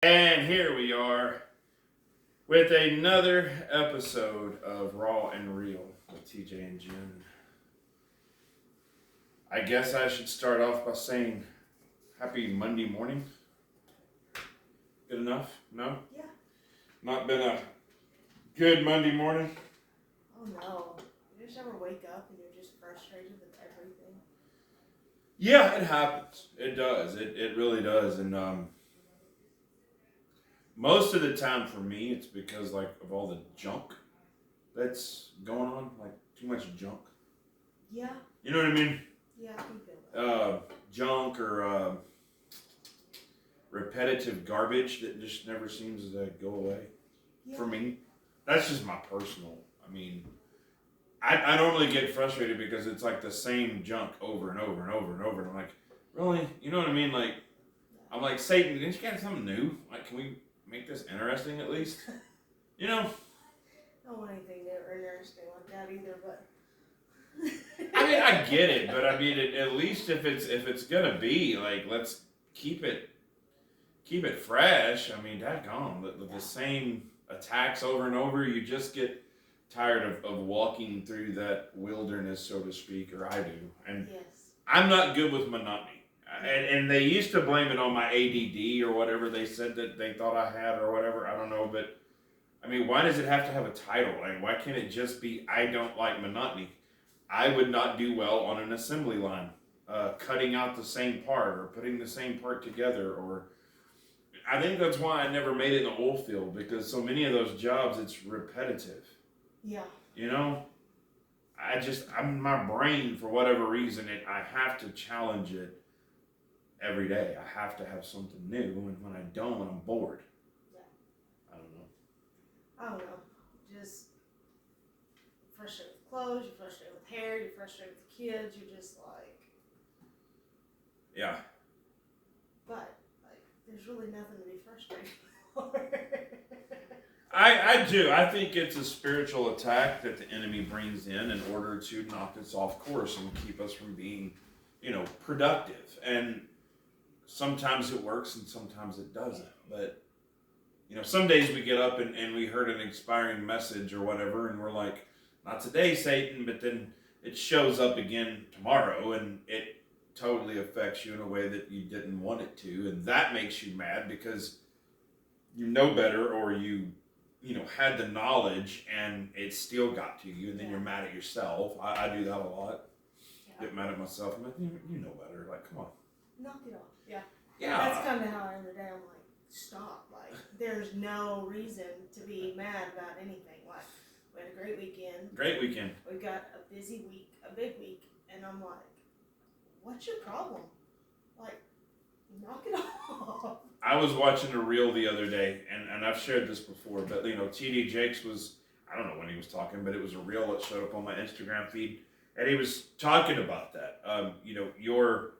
And here we are with another episode of Raw and Real with TJ and Jen. I guess I should start off by saying happy Monday morning. Good enough? No? Yeah. Not been a good Monday morning? Oh no. You just ever wake up and you're just frustrated with everything? Yeah, it happens. It does. It really does. And most of the time for me, it's because of all the junk that's going on, like too much junk. Yeah. You know what I mean? Yeah, I can feel that. Junk or repetitive garbage that just never seems to go away for me. That's just my personal. I mean, I normally get frustrated because it's like the same junk over and over and over and over. And I'm like, really? You know what I mean? Like, I'm like, Satan, didn't you got something new? Like, can we make this interesting at least? You know? I don't want anything new or interesting like that either, but. I mean, I get it, but I mean, at least if it's gonna be like, let's keep it fresh. I mean, daggone, the same attacks over and over. You just get tired of walking through that wilderness, so to speak, or I do. And yes. I'm not good with monotony. And they used to blame it on my ADD or whatever they said that they thought I had or whatever. I don't know, but I mean, why does it have to have a title? Like, why can't it just be I don't like monotony? I would not do well on an assembly line, cutting out the same part or putting the same part together. Or I think that's why I never made it in the oil field, because so many of those jobs, it's repetitive. Yeah. You know, my brain, for whatever reason, I have to challenge it every day. I have to have something new, and when I don't, I'm bored. Yeah. I don't know. I don't know. Just frustrated with clothes, you're frustrated with hair, you're frustrated with kids, you're just like. Yeah. But, like, there's really nothing to be frustrated for. I do. I think it's a spiritual attack that the enemy brings in order to knock us off course and keep us from being, productive. And sometimes it works and sometimes it doesn't. But, some days we get up and we heard an inspiring message or whatever, and we're like, not today, Satan, but then it shows up again tomorrow, and it totally affects you in a way that you didn't want it to. And that makes you mad because you know better, or you had the knowledge and it still got to you, and then you're mad at yourself. I do that a lot. Yeah. Get mad at myself. I'm like, you know better. Like, come on. Knock it off. Yeah. Yeah. That's kind of how I ended up. I'm like, stop. Like, there's no reason to be mad about anything. Like, we had a great weekend. Great weekend. We got a busy week, a big week, and I'm like, what's your problem? Like, knock it off. I was watching a reel the other day, and I've shared this before, but TD Jakes was, I don't know when he was talking, but it was a reel that showed up on my Instagram feed, and he was talking about that. You're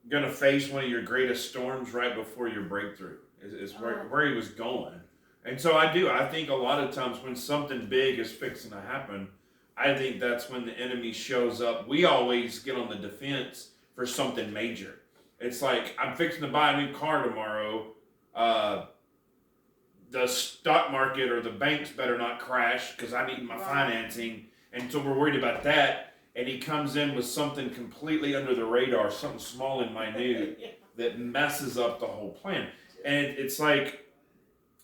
gonna face one of your greatest storms right before your breakthrough is where he was going. And so I think a lot of times when something big is fixing to happen, I think that's when the enemy shows up. We always get on the defense for something major. It's like, I'm fixing to buy a new car tomorrow. The stock market or the banks better not crash because I need my financing. And so we're worried about that. And he comes in with something completely under the radar, something small and minute that messes up the whole plan. And it's like,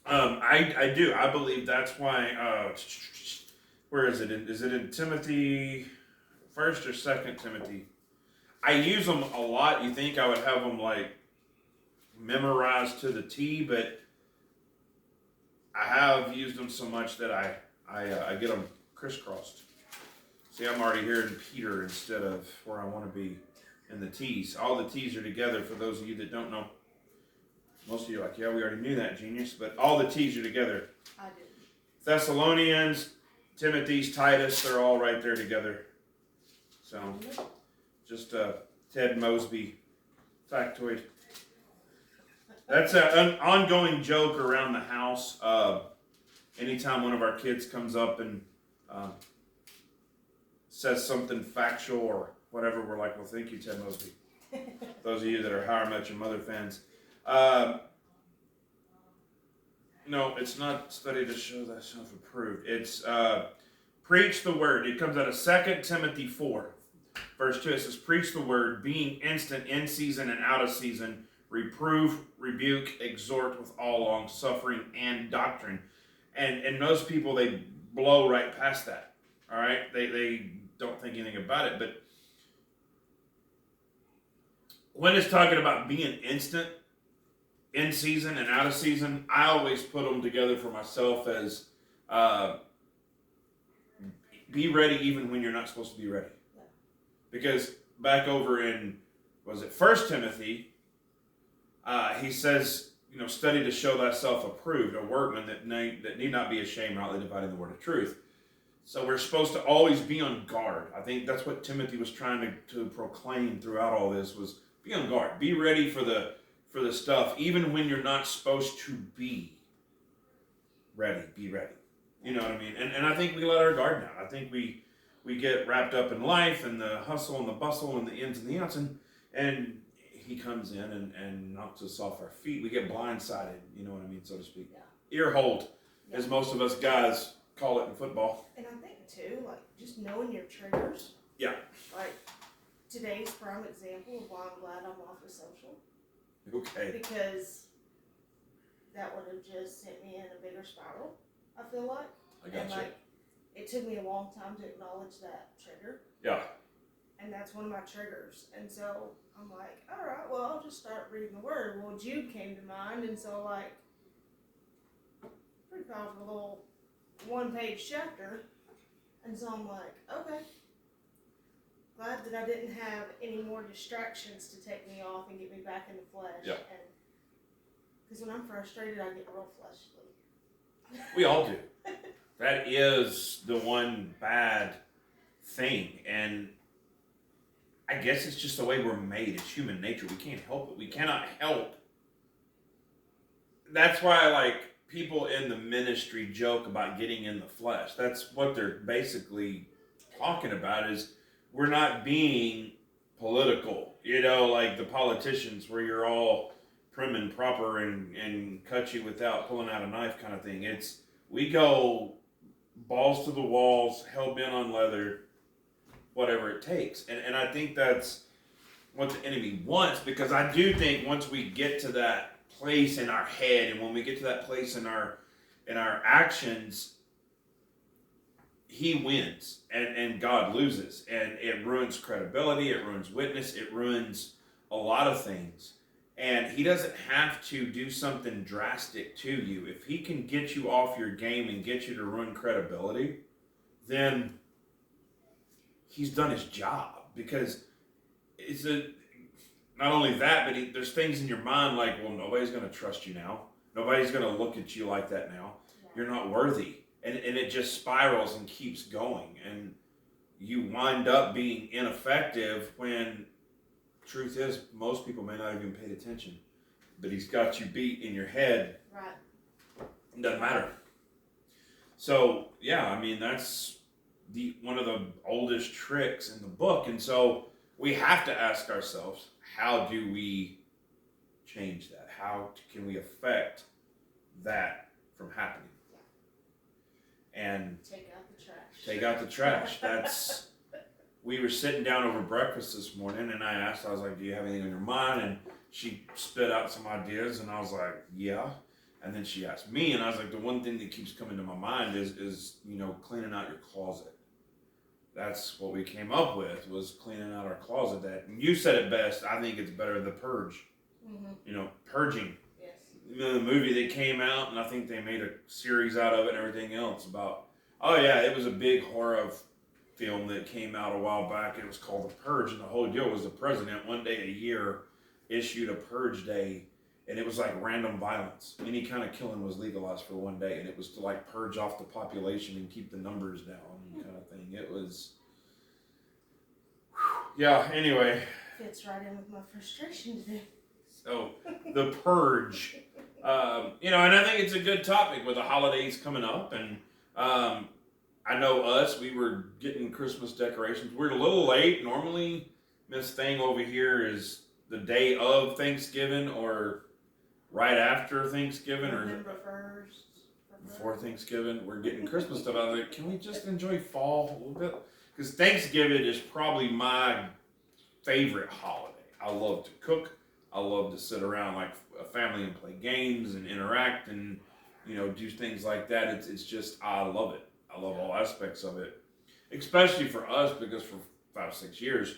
I do. I believe that's why, where is it? Is it in Timothy, 1st or 2nd Timothy? I use them a lot. You think I would have them like memorized to the T, but I have used them so much that I get them crisscrossed. See, I'm already here in Peter instead of where I want to be in the T's. All the T's are together for those of you that don't know. Most of you are like, yeah, we already knew that, genius. But all the T's are together. I did. Thessalonians, Timothy's, Titus, they're all right there together. So, just a Ted Mosby factoid. That's an ongoing joke around the house. Anytime one of our kids comes up and says something factual or whatever, we're like, well, thank you, Ted Mosby. Those of you that are How I Met Your Mother fans. No, it's not study to show thyself approved. It's preach the word. It comes out of 2 Timothy 4, verse 2. It says, preach the word, being instant in season and out of season, reprove, rebuke, exhort with all long suffering and doctrine. And most people, they blow right past that. All right? They don't think anything about it. But when it's talking about being instant, in season and out of season, I always put them together for myself as be ready even when you're not supposed to be ready. Yeah. Because back over in, was it 1 Timothy, he says, study to show thyself approved, a workman that need not be ashamed, rightly dividing the word of truth. So we're supposed to always be on guard. I think that's what Timothy was trying to proclaim throughout all this, was be on guard. Be ready for the stuff, even when you're not supposed to be ready. Be ready. You know what I mean? And I think we let our guard down. I think we get wrapped up in life and the hustle and the bustle and the ins and the outs, and he comes in and knocks us off our feet. We get blindsided, you know what I mean, so to speak. Yeah. Ear hold, as most of us guys call it in football. And I think too, like, just knowing your triggers. Yeah. Like, today's prime example of why I'm glad I'm off of social. Okay. Because that would have just sent me in a bigger spiral, I feel like. I got and you. Like, it took me a long time to acknowledge that trigger. Yeah. And that's one of my triggers. And so I'm like, all right, well, I'll just start reading the word. Well, Jude came to mind. And so, like, pretty powerful little one-page chapter. And so I'm like, okay. Glad that I didn't have any more distractions to take me off and get me back in the flesh. Yeah. Because when I'm frustrated, I get real fleshly. We all do. That is the one bad thing. And I guess it's just the way we're made. It's human nature. We can't help it. We cannot help. That's why, like, people in the ministry joke about getting in the flesh. That's what they're basically talking about, is we're not being political, like the politicians where you're all prim and proper and cut you without pulling out a knife kind of thing. It's, we go balls to the walls, hell bent on leather, whatever it takes. And I think that's what the enemy wants, because I do think once we get to that place in our head, and when we get to that place in our actions, he wins and God loses, and it ruins credibility, it ruins witness, it ruins a lot of things. And he doesn't have to do something drastic to you. If he can get you off your game and get you to ruin credibility, then he's done his job. Because it's not only that, but there's things in your mind like, well, nobody's going to trust you now. Nobody's going to look at you like that now. You're not worthy. And it just spirals and keeps going. And you wind up being ineffective when truth is most people may not even pay attention. But he's got you beat in your head. Right. It doesn't matter. So, yeah, I mean, that's one of the oldest tricks in the book. And so we have to ask ourselves, how do we change that? How can we affect that from happening? And take out the trash. Take out the trash. That's. We were sitting down over breakfast this morning, and I was like, do you have anything on your mind? And she spit out some ideas, and I was like, yeah. And then she asked me, and I was like, the one thing that keeps coming to my mind is cleaning out your closet. That's what we came up with, was cleaning out our closet. That, and you said it best. I think it's better, the purge. Mm-hmm. Purging. The movie that came out, and I think they made a series out of it and everything else about, it was a big horror film that came out a while back. It was called The Purge, and the whole deal was the president one day a year issued a purge day, and it was like random violence. Any kind of killing was legalized for one day, and it was to like purge off the population and keep the numbers down and kind of thing. It was, anyway. Fits right in with my frustration today. So, the purge, and I think it's a good topic with the holidays coming up, and I know we were getting Christmas decorations. We're a little late. Normally, this thing over here is the day of Thanksgiving, or right after Thanksgiving or November 1st. before Thanksgiving, we're getting Christmas stuff. I was like, can we just enjoy fall a little bit? Because Thanksgiving is probably my favorite holiday. I love to cook. I love to sit around like a family and play games and interact and, do things like that. It's just, I love it. I love all aspects of it. Especially for us, because for 5 or 6 years,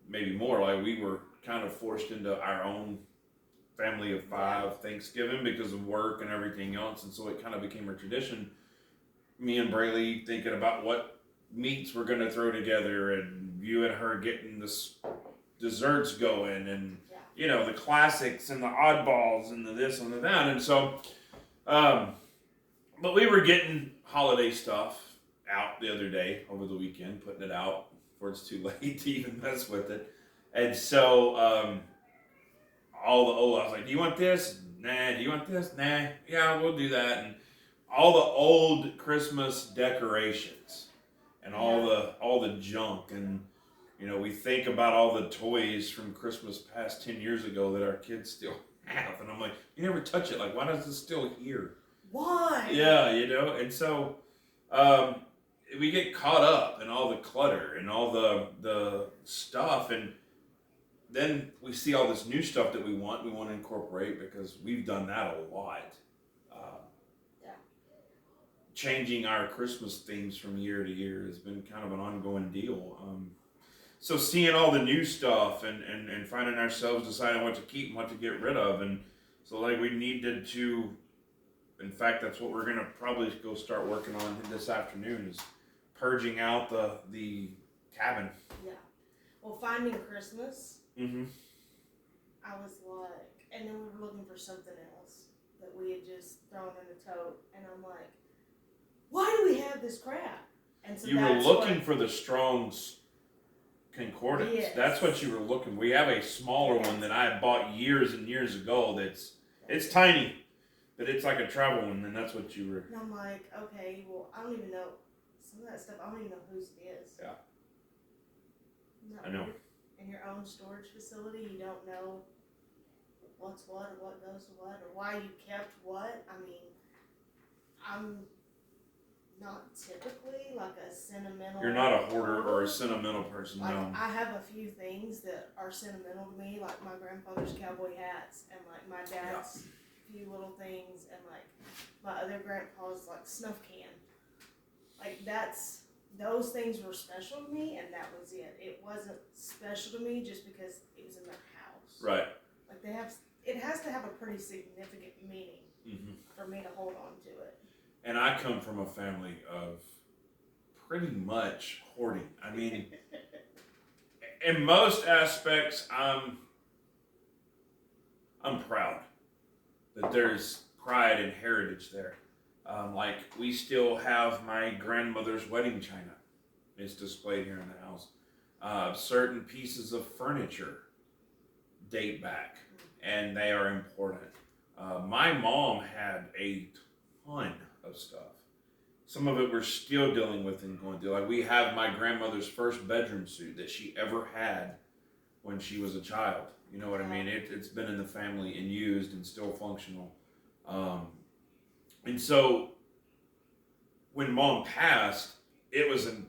maybe more, like we were kind of forced into our own family of 5 Thanksgiving because of work and everything else. And so it kind of became a tradition. Me and Braylee thinking about what meats we're going to throw together, and you and her getting this desserts going, and the classics and the oddballs and the this and the that. And so but we were getting holiday stuff out the other day over the weekend, putting it out before it's too late to even mess with it. And so I was like, do you want this? Nah. Do you want this? Nah. Yeah, we'll do that. And all the old Christmas decorations and all the junk, and we think about all the toys from Christmas past 10 years ago that our kids still have, and I'm like, you never touch it. Like, why is this still here? Why? Yeah, and so we get caught up in all the clutter and all the stuff, and then we see all this new stuff that we want to incorporate, because we've done that a lot. Changing our Christmas themes from year to year has been kind of an ongoing deal. So seeing all the new stuff and finding ourselves deciding what to keep and what to get rid of. And so like we needed to, in fact, that's what we're going to probably go start working on this afternoon, is purging out the cabin. Yeah. Well, finding Christmas, Mm-hmm. I was like, and then we were looking for something else that we had just thrown in a tote. And I'm like, why do we have this crap? And so you were looking for the Strong's Concordance. Yes. That's what you were looking. We have a smaller one that I bought years and years ago. It's tiny, but it's like a travel one. And that's what you were. And I'm like, okay, well, I don't even know some of that stuff. I don't even know whose it is. Yeah. I know. In your own storage facility, you don't know what's what or what goes to what or why you kept what. I mean, I'm not typically like a sentimental. You're not a hoarder or a sentimental person, like, no. I have a few things that are sentimental to me, like my grandfather's cowboy hats and like my dad's few little things, and like my other grandpa's like snuff can. Like those things were special to me, and that was it. It wasn't special to me just because it was in their house. Right. Like it has to have a pretty significant meaning for me to hold on to it. And I come from a family of pretty much hoarding. I mean, in most aspects, I'm proud that there's pride and heritage there. Like, we still have my grandmother's wedding china. It's displayed here in the house. Certain pieces of furniture date back, and they are important. My mom had a ton of stuff. Some of it we're still dealing with and going through. Like, we have my grandmother's first bedroom suit that she ever had when she was a child. You know what I mean? It's been in the family and used and still functional. And so when Mom passed, it was an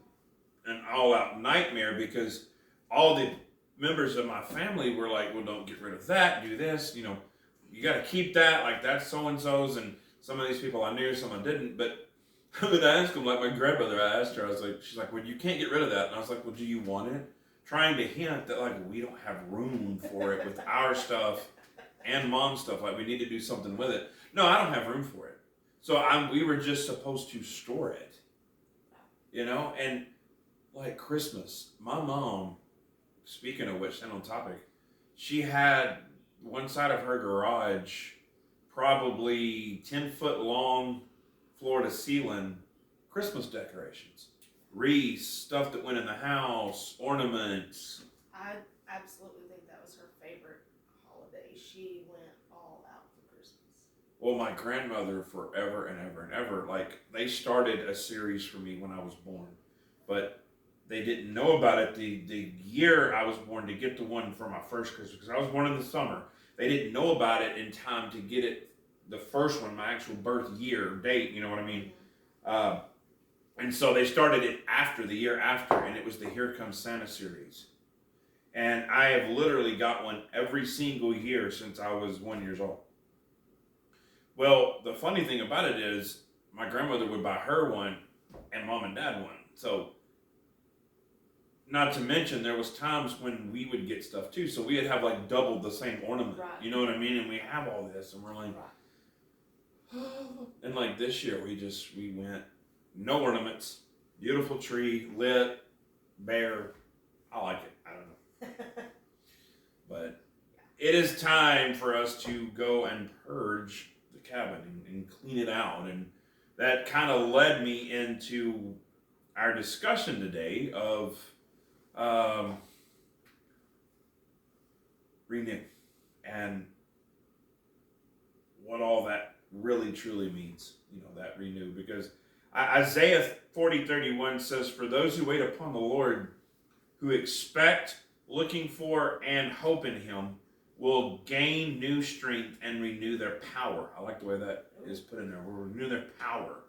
all-out nightmare, because all the members of my family were like, well, don't get rid of that, do this, you got to keep that, like that's so-and-so's, and some of these people I knew, some I didn't, but I would ask them, like my grandmother, I asked her, she's like, well, you can't get rid of that, and I was like, well, do you want it? Trying to hint that, like, we don't have room for it with our stuff and Mom's stuff, like, we need to do something with it. No, I don't have room for it. So we were just supposed to store it, and like Christmas, my mom, speaking of which, and on topic, she had one side of her garage, probably 10-foot long, floor to ceiling Christmas decorations, wreaths, stuff that went in the house, ornaments. I absolutely think that was her favorite holiday. She went all out for Christmas. Well, my grandmother, forever and ever and ever, like, they started a series for me when I was born, but they didn't know about it the year I was born to get the one for my first Christmas, because I was born in the summer, they didn't know about it in time to get it, the first one, my actual birth year, date, you know what I mean? And so they started it after, the year after, and it was the Here Comes Santa series. And I have literally got one every single year since I was 1 year old. Well, the funny thing about it is my grandmother would buy her one and mom and dad one. So, not to mention, there was times when we would get stuff too. So we'd have like double the same ornament. Right. You know what I mean? And we have all this, and we're like, and like this year we went no ornaments, beautiful tree, lit, bare. I like it. I don't know. But it is time for us to go and purge the cabin and clean it out. And that kind of led me into our discussion today of renew and what all that really truly means, that renew. Because Isaiah 40:31 says, for those who wait upon the Lord, who expect, looking for, and hope in him, will gain new strength and renew their power. I like the way that is put in there. Will renew their power.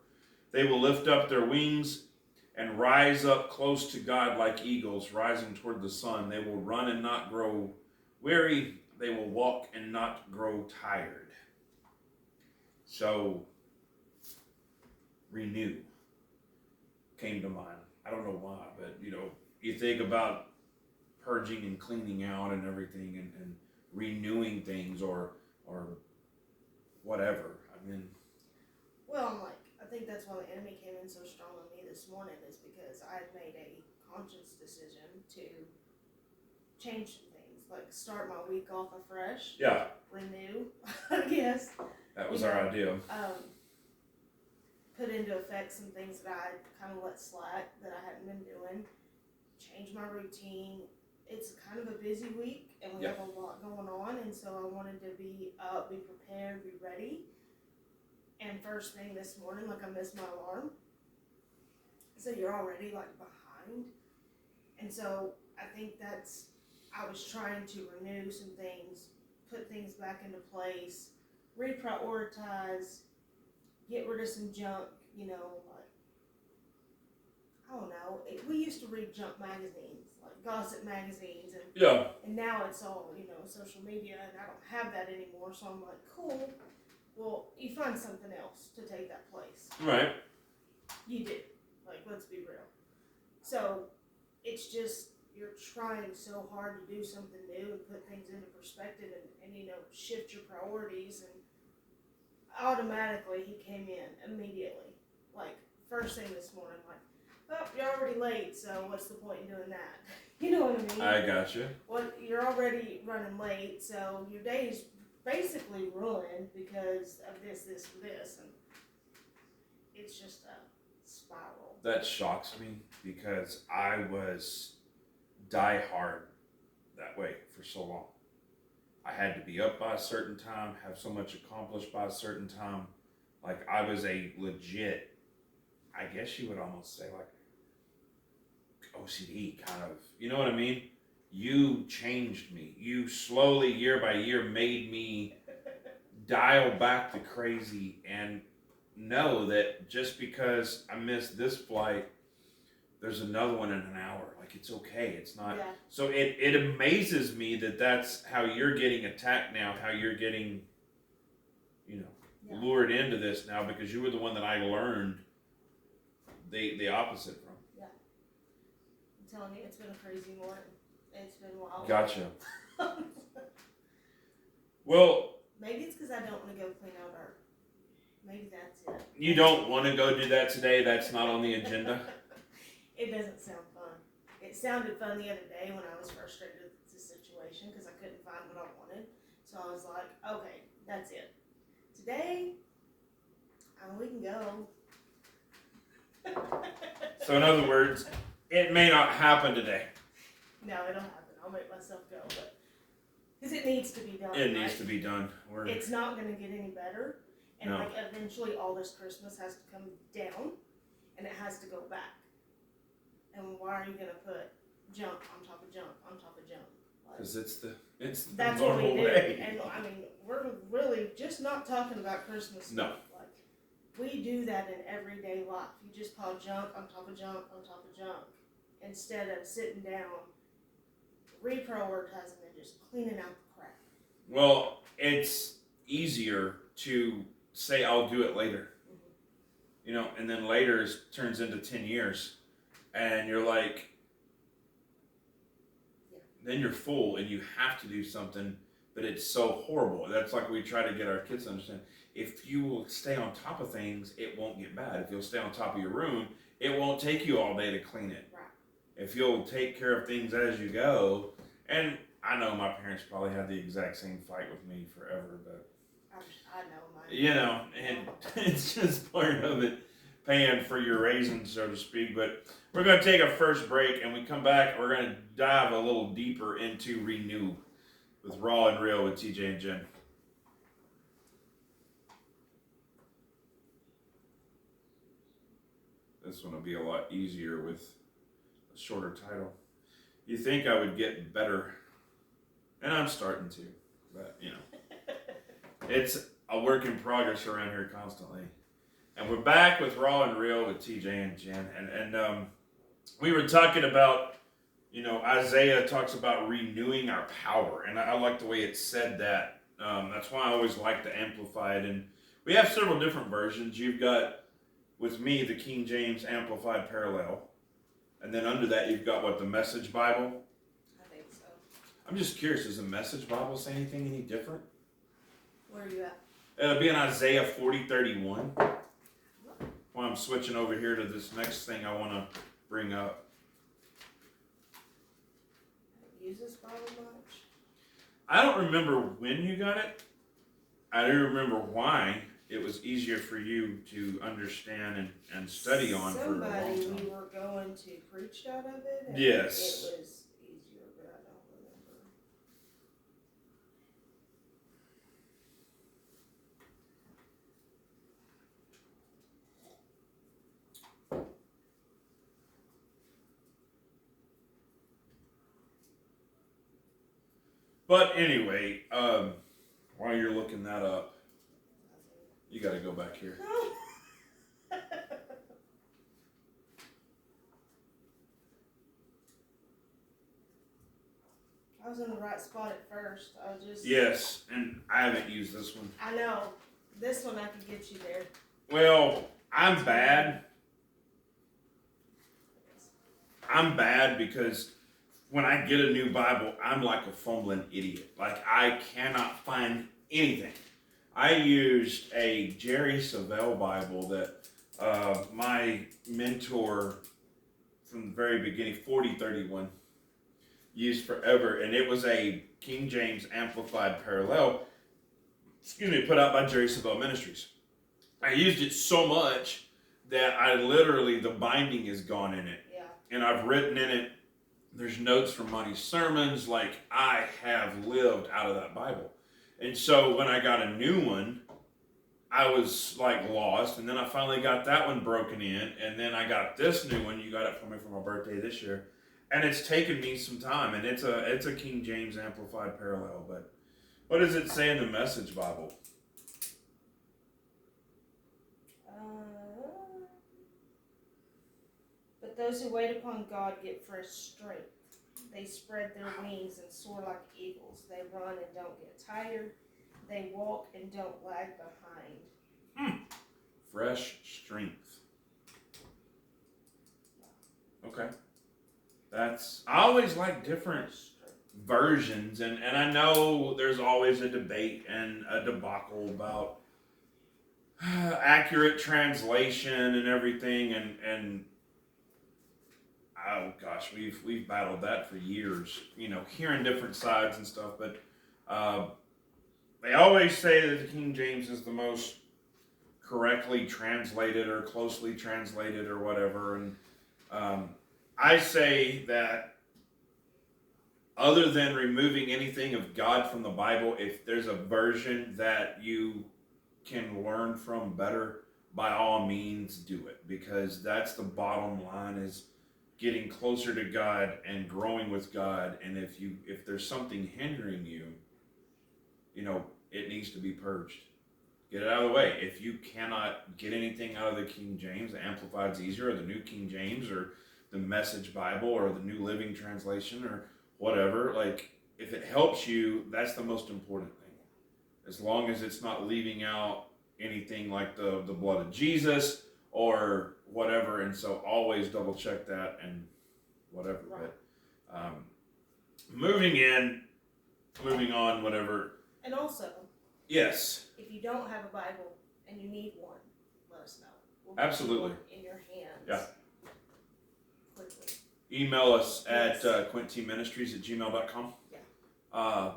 They will lift up their wings and rise up close to God like eagles, rising toward the sun. They will run and not grow weary. They will walk and not grow tired. So, renew came to mind. I don't know why, but you think about purging and cleaning out and everything, and renewing things or whatever. I mean, well, I think that's why the enemy came in so strong on me this morning, is because I had made a conscious decision to change some things, like start my week off afresh. Yeah. Renew, I guess. That was our idea. Put into effect some things that I kind of let slack, that I hadn't been doing. Change my routine. It's kind of a busy week, and we have a lot going on, and so I wanted to be up, be prepared, be ready. And first thing this morning, I missed my alarm. So you're already behind. And so I think I was trying to renew some things, put things back into place, reprioritize, get rid of some junk, I don't know. We used to read junk magazines, gossip magazines, and now it's all, social media, and I don't have that anymore, so I'm like, cool. Well, you find something else to take that place. Right. You do. Let's be real. So, it's just, you're trying so hard to do something new and put things into perspective and shift your priorities, and automatically he came in immediately. First thing this morning, oh, you're already late, so what's the point in doing that? You know what I mean? I gotcha. Well, you're already running late, so your day is basically ruined because of this, and it's just a spiral. That shocks me because I was die hard that way for so long. I had to be up by a certain time, have so much accomplished by a certain time. I was a legit, I guess you would almost say OCD kind of, you know what I mean? You changed me. You slowly, year by year, made me dial back the crazy and know that just because I missed this flight, there's another one in an hour. It's okay. It's not. Yeah. So it amazes me that that's how you're getting attacked now, how you're getting, lured into this now, because you were the one that I learned the opposite from. Yeah. I'm telling you, it's been a crazy morning. It's been wild. Gotcha. Well, maybe it's because I don't want to go clean out our. Maybe that's it. You don't want to go do that today? That's not on the agenda? It doesn't sound fun. It sounded fun the other day when I was frustrated with the situation because I couldn't find what I wanted. So I was like, okay, that's it. Today, we can go. So in other words, it may not happen today. No, it'll happen. I'll make myself go, but because it needs to be done. It needs to be done. It's not going to get any better, and eventually all this Christmas has to come down, and it has to go back. And why are you going to put junk on top of junk on top of junk? Because it's the That's what we normal do. way. And I mean, we're really just not talking about Christmas No. stuff. Like, we do that in everyday life. You just pile junk on top of junk on top of junk instead of sitting down, reprioritizing and just cleaning out the crap. Well, it's easier to say I'll do it later. You know, and then later turns into 10 years. And you're like, then you're full and you have to do something, but it's so horrible. That's like we try to get our kids to understand. If you will stay on top of things, it won't get bad. If you'll stay on top of your room, it won't take you all day to clean it. Right. If you'll take care of things as you go, and I know my parents probably had the exact same fight with me forever, but I know mine. you know, and it's just part of it, paying for your raisins, so to speak. But we're going to take a first break, and we come back, we're going to dive a little deeper into Renew with Raw and Real with TJ and Jen. This one will be a lot easier with a shorter title. You think I would get better, and I'm starting to, but you know, it's a work in progress around here constantly. And we're back with Raw and Real with TJ and Jen, and we were talking about, you know, Isaiah talks about renewing our power, and I like the way it said that. That's why I always like to amplify it, and we have several different versions. You've got, with me, the King James Amplified Parallel, and then under that you've got what, the Message Bible? I think so. I'm just curious, does the Message Bible say anything any different? Where are you at? It'll be in Isaiah 40:31. Well, I'm switching over here to this next thing I want to bring up. I don't use this Bible much. I don't remember when you got it. I do remember why it was easier for you to understand and study on for a long Somebody time. we were going to preached out of it. And Yes. It was easier, but I don't remember. But anyway, while you're looking that up, you got to go back here. I was in the right spot at first. I was just. Yes, and I haven't used this one. I know. This one I could get you there. Well, I'm bad. I'm bad because when I get a new Bible, I'm like a fumbling idiot. Like, I cannot find anything. I used a Jerry Savelle Bible that my mentor from the very beginning, 4031, used forever. And it was a King James Amplified Parallel, put out by Jerry Savelle Ministries. I used it so much that I literally, the binding is gone in it. Yeah. And I've written in it, there's notes from Monty's sermons, like I have lived out of that Bible. And so when I got a new one, I was like lost, and then I finally got that one broken in, and then I got this new one. You got it for me for my birthday this year, and it's taken me some time, and it's a King James Amplified Parallel. But what does it say in the Message Bible? But those who wait upon God get fresh strength. They spread their wings and soar like eagles. They run and don't get tired. They walk and don't lag behind. Fresh strength. Okay. I always like different versions, and I know there's always a debate and a debacle about accurate translation and everything, and oh gosh, we've battled that for years, you know, hearing different sides and stuff, but they always say that the King James is the most correctly translated or closely translated or whatever, and I say that other than removing anything of God from the Bible, if there's a version that you can learn from better, by all means do it, because that's the bottom line, is getting closer to God and growing with God. And if there's something hindering you, it needs to be purged. Get it out of the way. If you cannot get anything out of the King James, the Amplified's easier, or the New King James, or the Message Bible, or the New Living Translation, or whatever, like, if it helps you, that's the most important thing. As long as it's not leaving out anything like the blood of Jesus or whatever. And so always double check that and whatever. Right. But moving on, whatever. And also, yes, if you don't have a Bible and you need one, let us know. We'll absolutely. get you one in your hands. Yeah. Quickly. Email us Yes. at quinteministries@gmail.com. Yeah.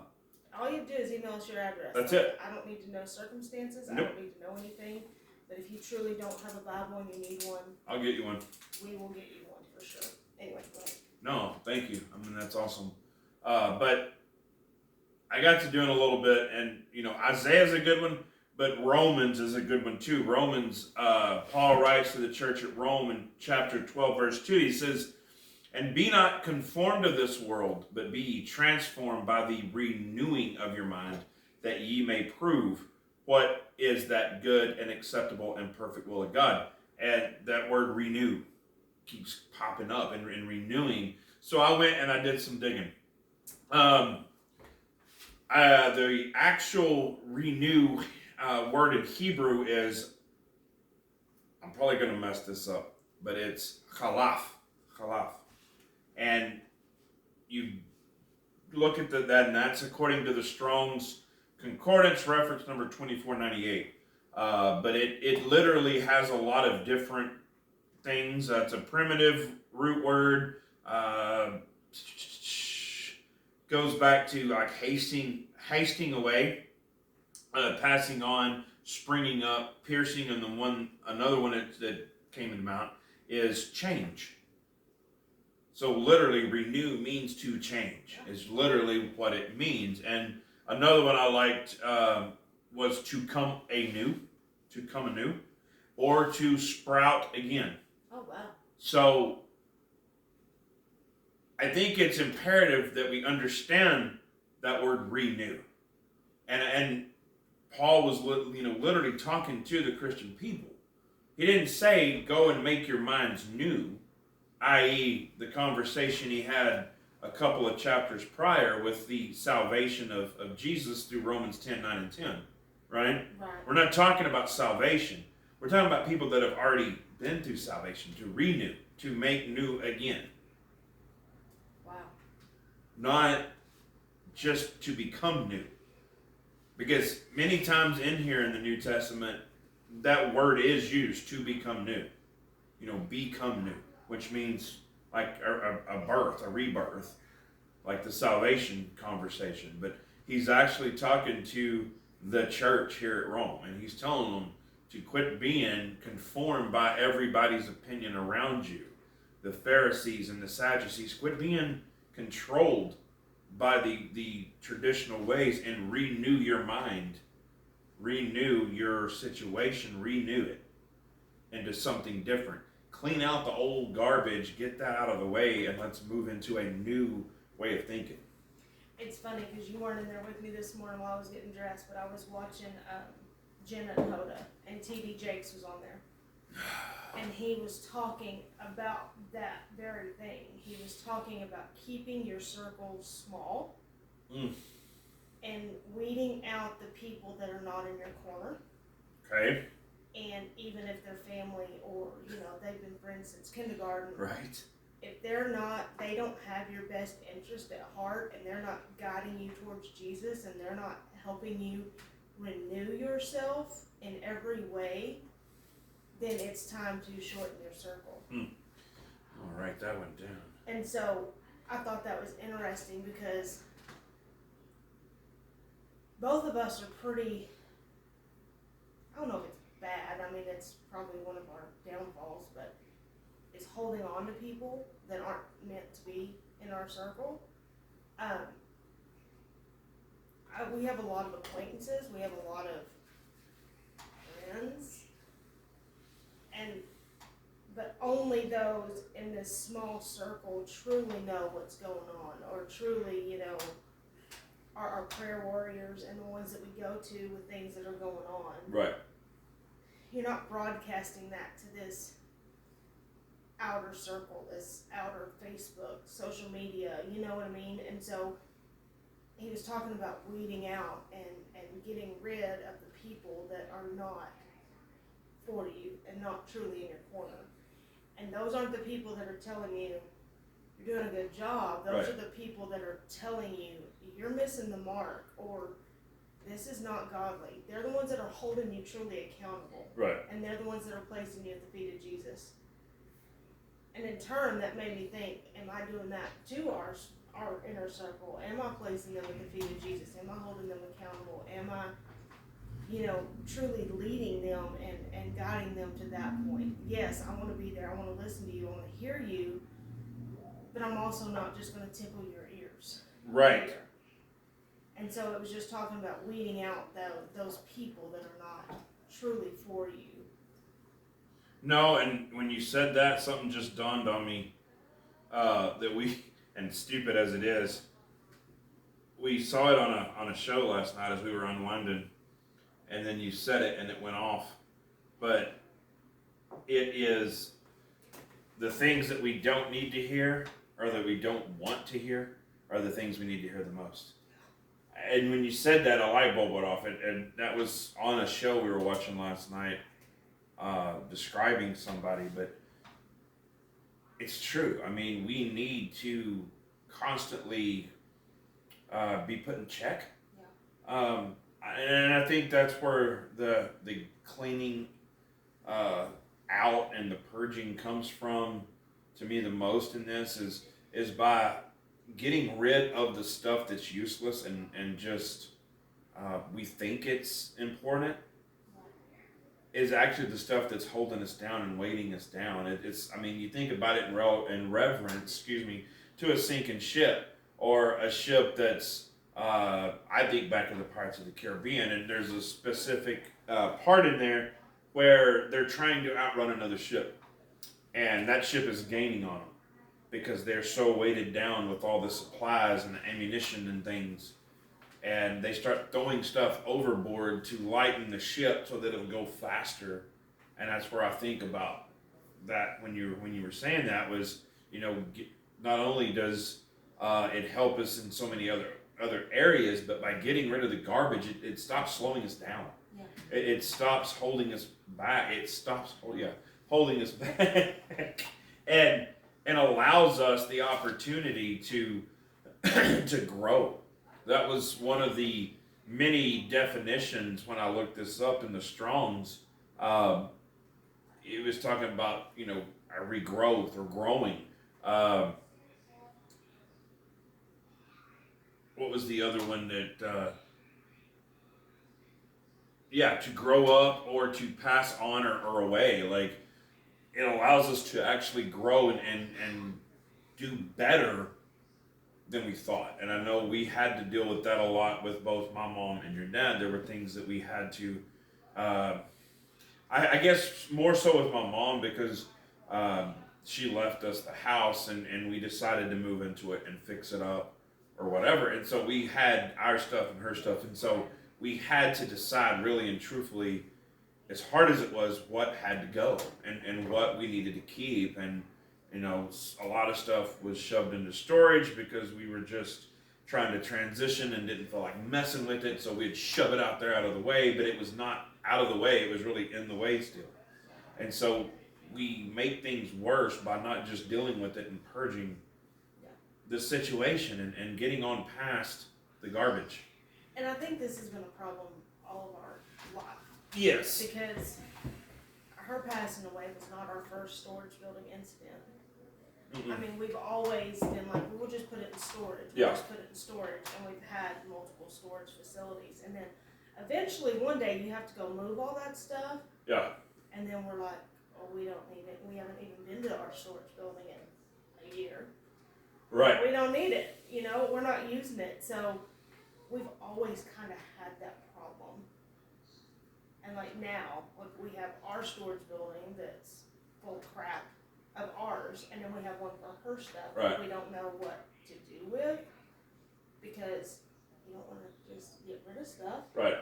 All you have to do is email us your address. That's it. I don't need to know circumstances. Nope. I don't need to know anything. But if you truly don't have a Bible and you need one, I'll get you one. we will get you one for sure. Anyway, go ahead. No, thank you. I mean, that's awesome. But I got to doing a little bit, and Isaiah's a good one, but Romans is a good one too. Romans, Paul writes to the church at Rome in chapter 12, verse 2. He says, "And be not conformed to this world, but be ye transformed by the renewing of your mind, that ye may prove what is that good and acceptable and perfect will of God." And that word renew keeps popping up and renewing. So I went and I did some digging. The actual renew word in Hebrew is, I'm probably going to mess this up, but it's chalaf. And you look at that, and that's according to the Strong's Concordance, reference number 2498. But it literally has a lot of different things. It's a primitive root word. Goes back to like hasting away, passing on, springing up, piercing, and another one that came in mount is change. So literally, renew means to change. Is literally what it means. And another one I liked was to come anew, or to sprout again. Oh, wow. So I think it's imperative that we understand that word renew. And Paul was literally talking to the Christian people. He didn't say go and make your minds new, i.e. the conversation he had a couple of chapters prior with the salvation of Jesus through Romans 10, 9, and 10. Right? We're not talking about salvation. We're talking about people that have already been through salvation, to renew, to make new again. Wow. Not just to become new. Because many times in here in the New Testament, that word is used, to become new. Become new, which means like a birth, a rebirth, like the salvation conversation. But he's actually talking to the church here at Rome, and he's telling them to quit being conformed by everybody's opinion around you. The Pharisees and the Sadducees, quit being controlled by the traditional ways, and renew your mind, renew your situation, renew it into something different. Clean out the old garbage, get that out of the way, and let's move into a new way of thinking. It's funny because you weren't in there with me this morning while I was getting dressed, but I was watching Jenna and Hoda, and T.D. Jakes was on there. And he was talking about that very thing. He was talking about keeping your circles small and weeding out the people that are not in your corner. Okay. And even if they're family or, they've been friends since kindergarten. Right. If they don't have your best interest at heart, and they're not guiding you towards Jesus, and they're not helping you renew yourself in every way, then it's time to shorten your circle. I'll write that one down. And so I thought that was interesting because both of us are pretty, I don't know if it's bad, I mean it's probably one of our downfalls, but is holding on to people that aren't meant to be in our circle. We have a lot of acquaintances, we have a lot of friends, but only only those in this small circle truly know what's going on, or truly, are our prayer warriors and the ones that we go to with things that are going on. Right. You're not broadcasting that to this outer circle, this outer Facebook, social media, you know what I mean? And so he was talking about weeding out and getting rid of the people that are not for you and not truly in your corner. And those aren't the people that are telling you you're doing a good job. Those Right. are the people that are telling you you're missing the mark, or this is not godly. They're the ones that are holding you truly accountable. Right. And they're the ones that are placing you at the feet of Jesus. And in turn, that made me think, am I doing that to our inner circle? Am I placing them at the feet of Jesus? Am I holding them accountable? Am I, truly leading them and guiding them to that point? Yes, I want to be there. I want to listen to you. I want to hear you. But I'm also not just going to tickle your ears. Right. Either. And so it was just talking about weeding out those people that are not truly for you. No, and when you said that, something just dawned on me that we, and stupid as it is, we saw it on a show last night as we were unwinding, and then you said it and it went off. But it is the things that we don't need to hear or that we don't want to hear are the things we need to hear the most. And when you said that, a light bulb went off, and that was on a show we were watching last night, describing somebody, but it's true. I mean, we need to constantly be put in check. Yeah. And I think that's where the cleaning out and the purging comes from, to me, the most in this is by getting rid of the stuff that's useless and just we think it's important, is actually the stuff that's holding us down and weighting us down. It's I mean, you think about it in reverence, to a sinking ship, or a ship that's, I think back to the Pirates of the Caribbean, and there's a specific part in there where they're trying to outrun another ship, and that ship is gaining on them because they're so weighted down with all the supplies and ammunition and things. And they start throwing stuff overboard to lighten the ship so that it'll go faster. And that's where I think about that when you were saying that was, not only does it help us in so many other areas, but by getting rid of the garbage, it stops slowing us down. Yeah. It stops holding us back. It stops holding us back and allows us the opportunity to to grow. That was one of the many definitions when I looked this up in the Strong's. It was talking about, a regrowth or growing. What was the other one that, to grow up or to pass on or away. Like, it allows us to actually grow and do better than we thought. And I know we had to deal with that a lot with both my mom and your dad. There were things that we had to, I guess more so with my mom, because she left us the house and we decided to move into it and fix it up or whatever. And so we had our stuff and her stuff. And so we had to decide really and truthfully, as hard as it was, what had to go and what we needed to keep. And a lot of stuff was shoved into storage because we were just trying to transition and didn't feel like messing with it. So we'd shove it out there out of the way, but it was not out of the way. It was really in the way still. And so we make things worse by not just dealing with it and purging the situation and getting on past the garbage. And I think this has been a problem all of our life. Yes. Because her passing away was not our first storage building incident. Mm-hmm. I mean, we've always been like, we'll just put it in storage. We'll just put it in storage. And we've had multiple storage facilities. And then eventually one day you have to go move all that stuff. Yeah. And then we're like, oh, we don't need it. We haven't even been to our storage building in a year. Right. We don't need it. We're not using it. So we've always kind of had that problem. And like now, we have our storage building that's full of crap. of ours, and then we have one for her stuff Right. that we don't know what to do with, because you don't want to just get rid of stuff. Right.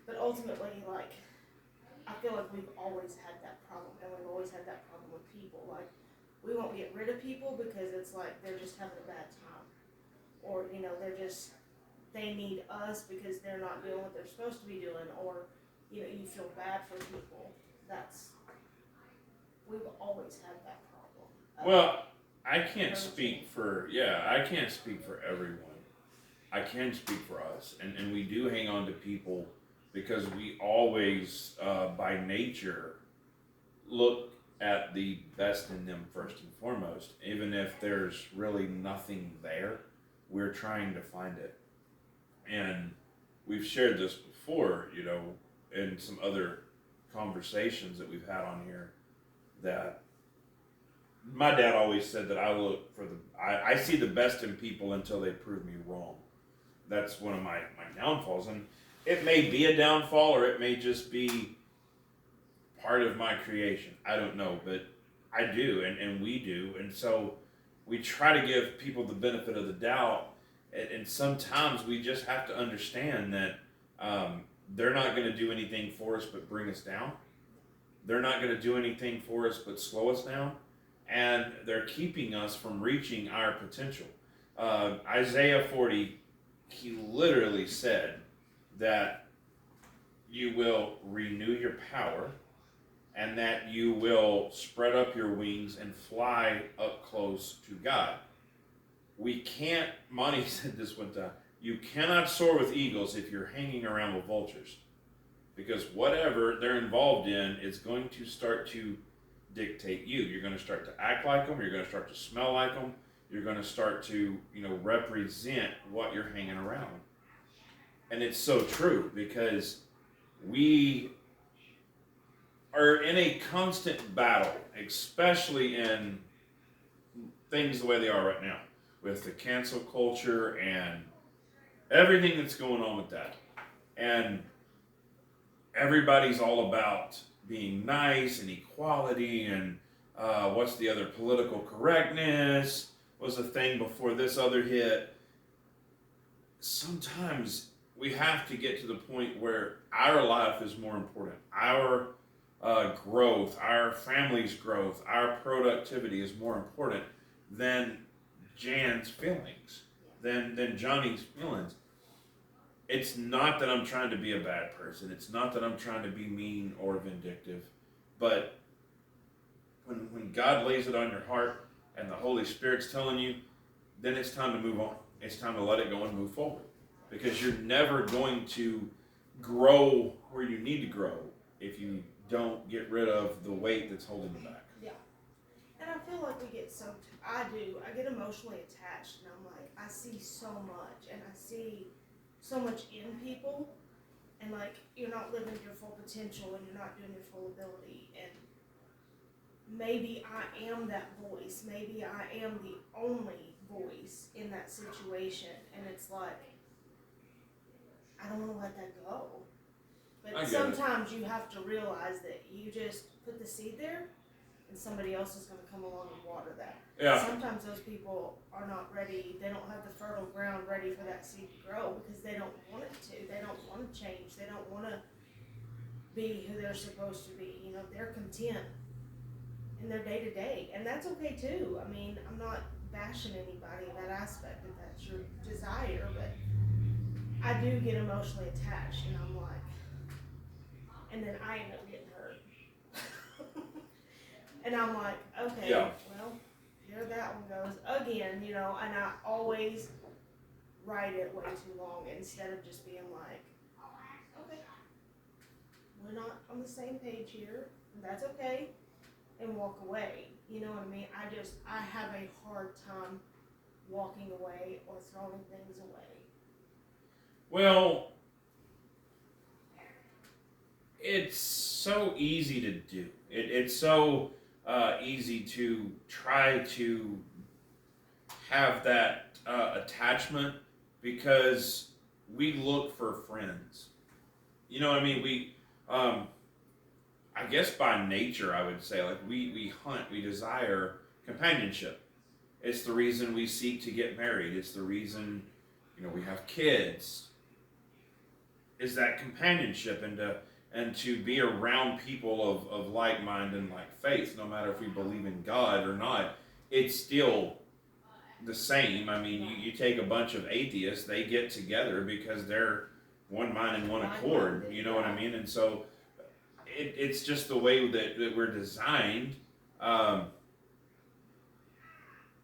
But ultimately, like, I feel like we've always had that problem, and we've always had that problem with people. Like, we won't get rid of people because it's like they're just having a bad time, or they need us because they're not doing what they're supposed to be doing, or you feel bad for people. We've always had that problem. Well, I can't speak for everyone. I can speak for us, and we do hang on to people because we always, by nature, look at the best in them first and foremost. Even if there's really nothing there, we're trying to find it. And we've shared this before, in some other conversations that we've had on here, that my dad always said that I see the best in people until they prove me wrong. That's one of my downfalls. And it may be a downfall, or it may just be part of my creation. I don't know, but I do, and we do. And so we try to give people the benefit of the doubt. And sometimes we just have to understand that they're not going to do anything for us but bring us down. They're not going to do anything for us but slow us down. And they're keeping us from reaching our potential. Isaiah 40, he literally said that you will renew your power, and that you will spread up your wings and fly up close to God. Monty said this one time, you cannot soar with eagles if you're hanging around with vultures. Because whatever they're involved in is going to start to dictate you. You're going to start to act like them. You're going to start to smell like them. You're going to start to, represent what you're hanging around. And it's so true, because we are in a constant battle, especially in things the way they are right now, with the cancel culture and everything that's going on with that. And everybody's all about being nice and equality and what's the other, political correctness was the thing before this other hit. Sometimes we have to get to the point where our life is more important. Our growth, our family's growth, our productivity is more important than Jan's feelings, than Johnny's feelings. It's not that I'm trying to be a bad person. It's not that I'm trying to be mean or vindictive. But when God lays it on your heart and the Holy Spirit's telling you, then it's time to move on. It's time to let it go and move forward. Because you're never going to grow where you need to grow if you don't get rid of the weight that's holding you back. Yeah. And I feel like we get I get emotionally attached, and I'm like, I see so much, and I see so much in people, and like, you're not living your full potential, and you're not doing your full ability, and maybe I am that voice, maybe I am the only voice in that situation, and it's like, I don't want to let that go. But sometimes you have to realize that you just put the seed there, and somebody else is going to come along and water that. Yeah. Sometimes those people are not ready. They don't have the fertile ground ready for that seed to grow because they don't want it to. They don't want to change. They don't want to be who they're supposed to be. They're content in their day to day, and that's okay too. I mean, I'm not bashing anybody in that aspect if that's your desire, but I do get emotionally attached, and I'm like, and then I end up getting hurt. And I'm like, okay, well, there that one goes again, and I always write it way too long instead of just being like, okay, we're not on the same page here, and that's okay, and walk away. You know what I mean? I have a hard time walking away or throwing things away. Well, it's so easy to do. It's so easy to try to have that attachment because we look for friends. You know what I mean? I guess by nature, I would say, like we hunt, we desire companionship. It's the reason we seek to get married. It's the reason, we have kids. Is that companionship and to be around people of like mind and like faith, no matter if we believe in God or not, it's still the same. I mean, you take a bunch of atheists, they get together because they're one mind and one accord. You know what I mean? And so it's just the way that we're designed. Um,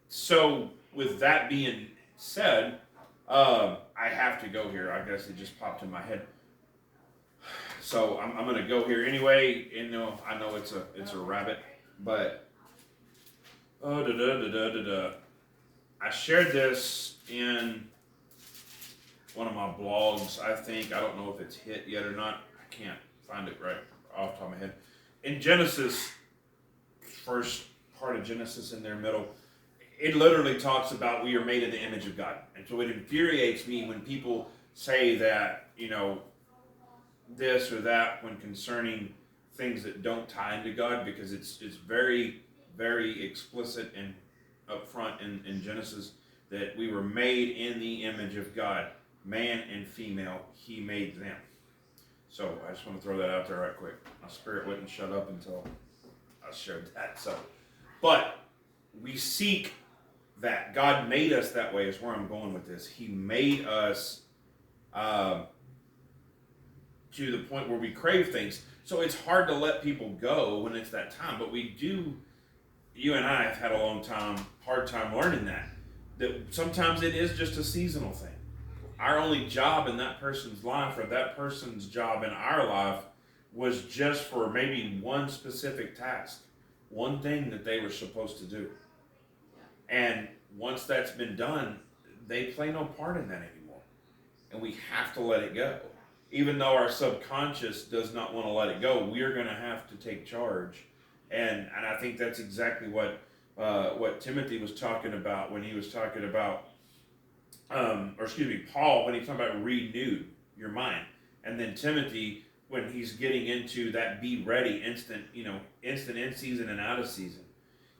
so with that being said, I have to go here. I guess it just popped in my head. So I'm gonna go here anyway. And I know it's a rabbit, but oh da da da da da da. I shared this in one of my blogs. I don't know if it's hit yet or not. I can't find it right off the top of my head. In Genesis, first part of Genesis in their middle, it literally talks about we are made in the image of God. And so it infuriates me when people say that, this or that when concerning things that don't tie into God, because it's very, very explicit and upfront in Genesis that we were made in the image of God. Man and female, he made them. So I just want to throw that out there right quick. My spirit wouldn't shut up until I shared that. So, but we seek that. God made us that way is where I'm going with this. He made us to the point where we crave things. So it's hard to let people go when it's that time. But we do, you and I have had a hard time learning that sometimes it is just a seasonal thing. Our only job in that person's life, or that person's job in our life, was just for maybe one specific task, one thing that they were supposed to do. And once that's been done, they play no part in that anymore. And we have to let it go. Even though our subconscious does not want to let it go, we're going to have to take charge. And I think that's exactly what Timothy was talking about when he was talking about, Paul, when he talked about renewed your mind. And then Timothy, when he's getting into that be ready, instant in season and out of season.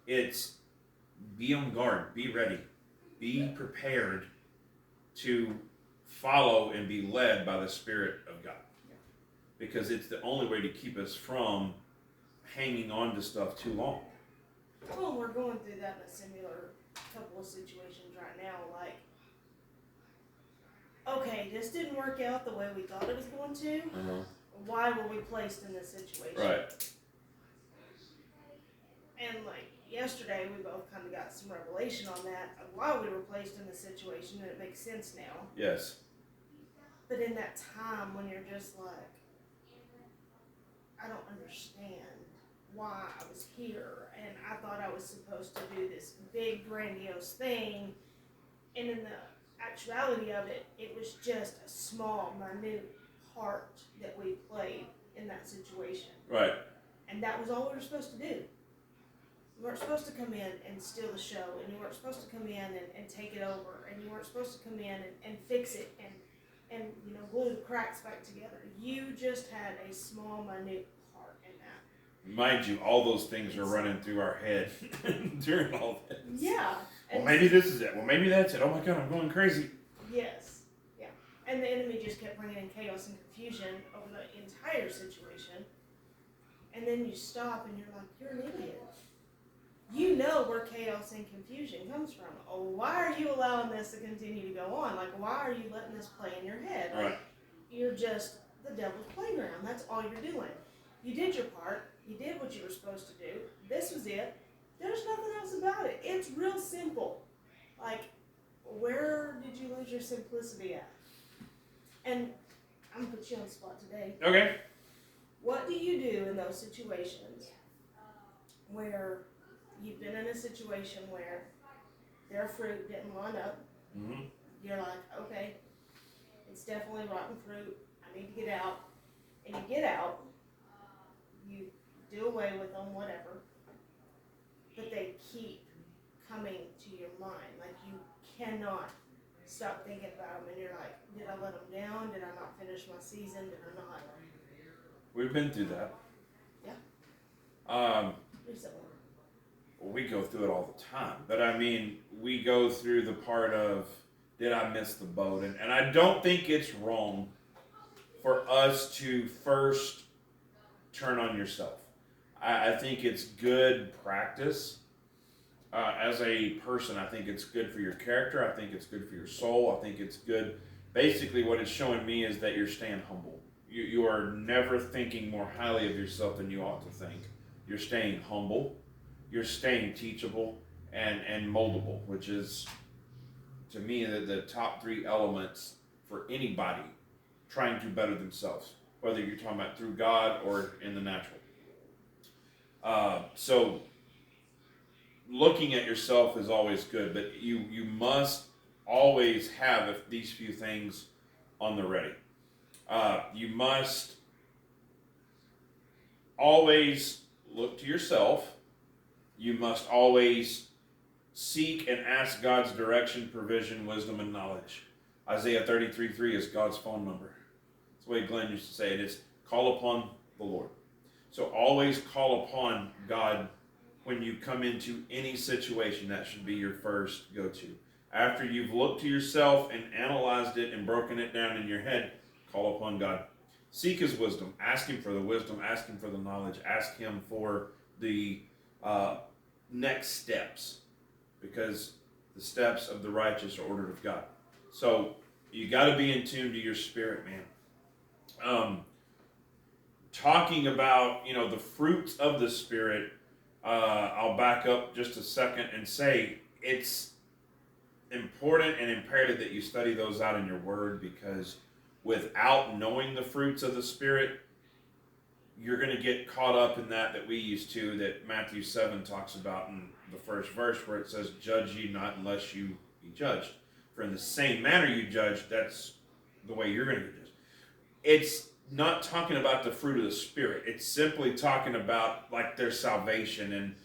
It's be on guard, be ready, be prepared to follow and be led by the Spirit of God. Because it's the only way to keep us from hanging on to stuff too long. Well, we're going through that in a similar couple of situations right now. Like, okay, this didn't work out the way we thought it was going to. Uh-huh. Why were we placed in this situation? Right. And like yesterday, we both kind of got some revelation on that of why we were placed in this situation, and it makes sense now. Yes. But in that time when you're just like, I don't understand why I was here, and I thought I was supposed to do this big grandiose thing, and in the actuality of it, it was just a small, minute part that we played in that situation. Right. And that was all we were supposed to do. You weren't supposed to come in and steal the show, and you weren't supposed to come in and take it over, and you weren't supposed to come in and fix it and glue the cracks back together. You just had a small, minute part in that. Mind you, all those things are running through our head during all this. Yeah. Well, maybe this is it. Well, maybe that's it. Oh my God, I'm going crazy. Yes. Yeah. And the enemy just kept bringing in chaos and confusion over the entire situation. And then you stop and you're like, you're an idiot. You know where chaos and confusion comes from. Oh, why are you allowing this to continue to go on? Like, why are you letting this play in your head? Like, Right. You're just the devil's playground. That's all you're doing. You did your part. You did what you were supposed to do. This was it. There's nothing else about it. It's real simple. Like, where did you lose your simplicity at? And I'm going to put you on the spot today. Okay. What do you do in those situations where you've been in a situation where their fruit didn't line up? Mm-hmm. You're like, okay, it's definitely rotten fruit. I need to get out. And you get out. You do away with them, whatever. But they keep coming to your mind. Like, you cannot stop thinking about them. And you're like, did I let them down? Did I not finish my season? Did I not? We've been through that. Yeah. Recently. We go through it all the time. But I mean, we go through the part of, did I miss the boat? And I don't think it's wrong for us to first turn on yourself. I think it's good practice. As a person, I think it's good for your character. I think it's good for your soul. I think it's good. Basically, what it's showing me is that you're staying humble. You are never thinking more highly of yourself than you ought to think. You're staying humble. You're staying teachable and moldable, which is, to me, the top three elements for anybody trying to better themselves, whether you're talking about through God or in the natural. So looking at yourself is always good, but you must always have these few things on the ready. You must always look to yourself. You must always seek and ask God's direction, provision, wisdom, and knowledge. Isaiah 33:3 is God's phone number. That's the way Glenn used to say it, is call upon the Lord. So always call upon God when you come into any situation. That should be your first go-to. After you've looked to yourself and analyzed it and broken it down in your head, call upon God. Seek His wisdom. Ask Him for the wisdom. Ask Him for the knowledge. Ask Him for the next steps, because the steps of the righteous are ordered of God. So you got to be in tune to your spirit, man. Talking about, the fruits of the Spirit, I'll back up just a second and say it's important and imperative that you study those out in your Word, because without knowing the fruits of the Spirit, you're going to get caught up in that we used to, that Matthew 7 talks about in the first verse, where it says, judge ye not unless you be judged. For in the same manner you judge, that's the way you're going to be judged. It's not talking about the fruit of the Spirit. It's simply talking about like their salvation. And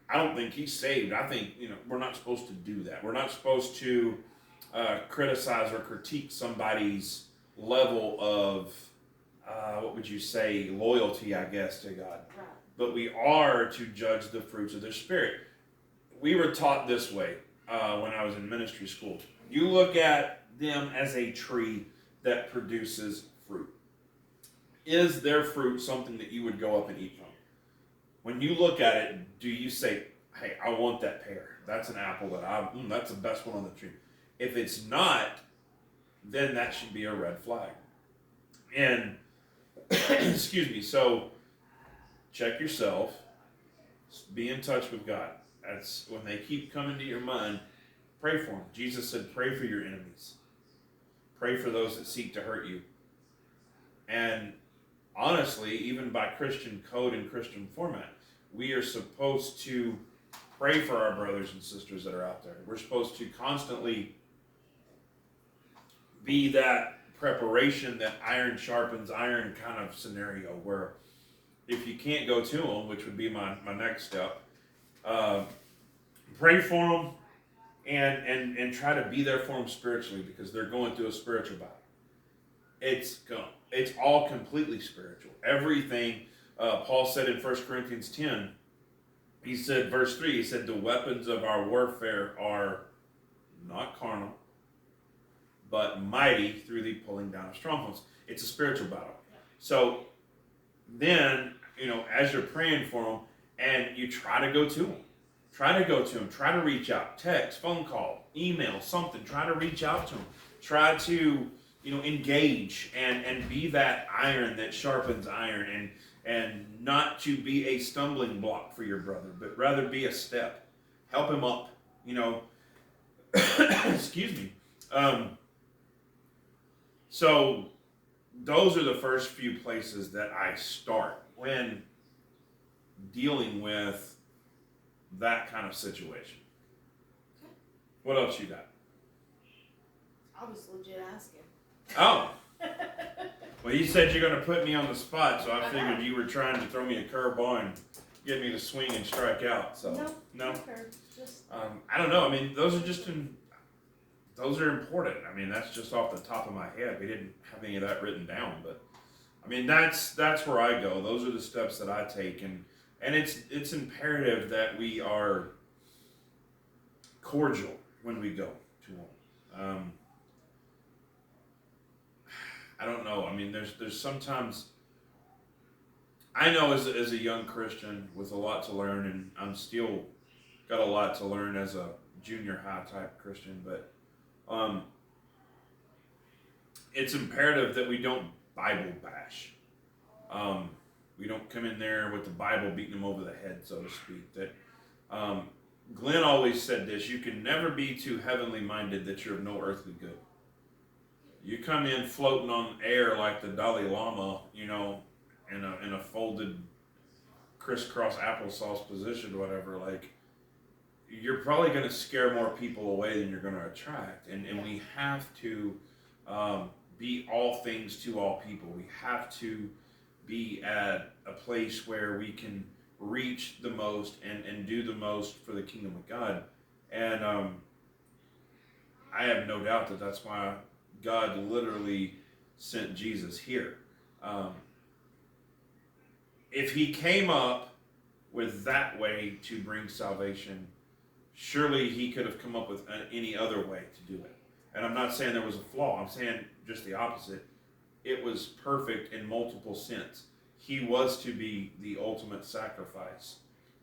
I don't think he's saved. I think, we're not supposed to do that. We're not supposed to criticize or critique somebody's level of, what would you say, loyalty, I guess, to God. Right. But we are to judge the fruits of the Spirit. We were taught this way when I was in ministry school. You look at them as a tree that produces fruit. Is their fruit something that you would go up and eat from? When you look at it, do you say, hey, I want that pear. That's an apple that's the best one on the tree. If it's not, then that should be a red flag. And, excuse me, so check yourself. Be in touch with God. That's when they keep coming to your mind, pray for them. Jesus said, pray for your enemies. Pray for those that seek to hurt you. And honestly, even by Christian code and Christian format, we are supposed to pray for our brothers and sisters that are out there. We're supposed to constantly be that preparation, that iron sharpens iron kind of scenario, where if you can't go to them, which would be my next step, pray for them and try to be there for them spiritually, because they're going through a spiritual battle. It's all completely spiritual. Everything, Paul said in 1 Corinthians 10, he said, verse 3, he said, the weapons of our warfare are not carnal, but mighty through the pulling down of strongholds. It's a spiritual battle. So then, as you're praying for them, and you try to go to them, try to reach out, text, phone call, email, something, try to reach out to them, try to, engage and be that iron that sharpens iron, and not to be a stumbling block for your brother, but rather be a step. Help him up, excuse me. So those are the first few places that I start when dealing with that kind of situation. Okay. What else you got? I was legit asking. Oh. Well, you said you're going to put me on the spot, so I figured you were trying to throw me a curveball and get me to swing and strike out. So no. Okay. I don't know. I mean, those are important. I mean, that's just off the top of my head. We didn't have any of that written down, but I mean, that's where I go. Those are the steps that I take, and And it's imperative that we are cordial when we go to them. I don't know. I mean, there's sometimes I know as a young Christian with a lot to learn, and I'm still got a lot to learn as a junior high type Christian, but it's imperative that we don't Bible bash. We don't come in there with the Bible beating them over the head, so to speak. That Glenn always said this: you can never be too heavenly minded that you're of no earthly good. You come in floating on air like the Dalai Lama, in a folded crisscross applesauce position, or whatever. Like, you're probably going to scare more people away than you're going to attract. And we have to be all things to all people. We have to be at a place where we can reach the most and do the most for the kingdom of God. And I have no doubt that that's why God literally sent Jesus here. If he came up with that way to bring salvation, surely he could have come up with any other way to do it. And I'm not saying there was a flaw. I'm saying just the opposite. It was perfect in multiple sense. He was to be the ultimate sacrifice,